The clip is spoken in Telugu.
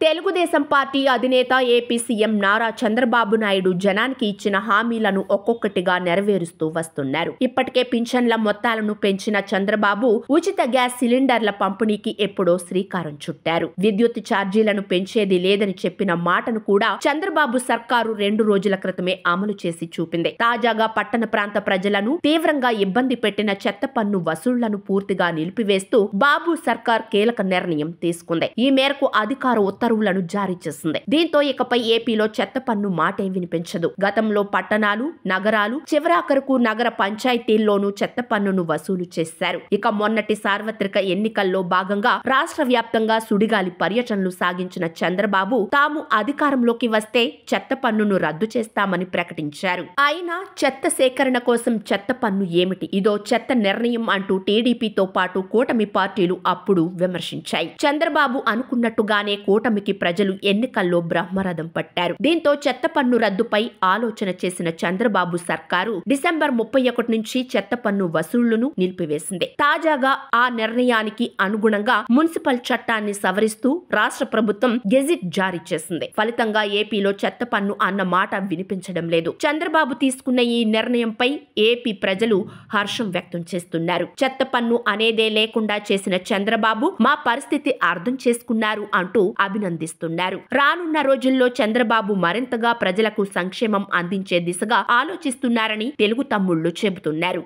తెలుగుదేశం పార్టీ అధినేత ఏపీ సీఎం నారా చంద్రబాబు నాయుడు జనానికి ఇచ్చిన హామీలను ఒక్కొక్కటిగా నెరవేరుస్తూ వస్తున్నారు. ఇప్పటికే పింఛన్ల మొత్తాలను పెంచిన చంద్రబాబు ఉచిత గ్యాస్ సిలిండర్ల పంపిణీకి ఎప్పుడో శ్రీకారం చుట్టారు. విద్యుత్ ఛార్జీలను పెంచేది లేదని చెప్పిన మాటను కూడా చంద్రబాబు సర్కారు 2 రోజుల క్రితమే అమలు చేసి చూపింది. తాజాగా పట్టణ ప్రాంత ప్రజలను తీవ్రంగా ఇబ్బంది పెట్టిన చెత్త పన్ను వసూళ్లను పూర్తిగా నిలిపివేస్తూ బాబు సర్కార్ కీలక నిర్ణయం తీసుకుంది. ఈ మేరకు అధికార ఉత్తర్వులను జారీ చేసింది. దీంతో ఇకపై ఏపీలో చెత్త పన్ను మాటే వినిపించదు. గతంలో పట్టణాలు, నగరాలు, చివరాఖరుకు నగర పంచాయతీల్లోనూ చెత్త పన్నును వసూలు చేశారు. ఇక మొన్నటి సార్వత్రిక ఎన్నికల్లో భాగంగా రాష్ట్ర వ్యాప్తంగా సుడిగాలి పర్యటనలు సాగించిన చంద్రబాబు తాము అధికారంలోకి వస్తే చెత్త పన్నును రద్దు చేస్తామని ప్రకటించారు. అయినా చెత్త సేకరణ కోసం చెత్త పన్ను ఏమిటి, ఇదో చెత్త నిర్ణయం అంటూ టీడీపీతో పాటు కూటమి పార్టీలు అప్పుడు విమర్శించాయి. చంద్రబాబు అనుకున్నట్టుగానే కూటమికి ప్రజలు ఎన్నికల్లో బ్రహ్మరథం పట్టారు. దీంతో చెత్త పన్ను రద్దుపై ఆలోచన చేసిన చంద్రబాబు సర్కారు డిసెంబర్ 31 నుంచి చెత్త పన్ను వసూళ్లను నిలిపివేసింది. తాజాగా ఆ నిర్ణయానికి అనుగుణంగా మున్సిపల్ చట్టాన్ని సవరిస్తూ రాష్ట్ర ప్రభుత్వం గెజిట్ జారీ చేసింది. ఫలితంగా ఏపీలో చెత్త పన్ను అన్న మాట వినిపించడం లేదు. చంద్రబాబు తీసుకున్న ఈ నిర్ణయంపై ఏపీ ప్రజలు హర్షం వ్యక్తం చేస్తున్నారు. చెత్త పన్ను అనేదే లేకుండా చేసిన చంద్రబాబు మా పరిస్థితి అర్థం చేసుకున్నారు అంటూ అభినందిస్తున్నారు. రానున్న రోజుల్లో చంద్రబాబు మరింతగా ప్రజలకు సంక్షేమం అందించే దిశగా ఆలోచిస్తున్నారని తెలుగు తమ్ముళ్లు చెబుతున్నారు.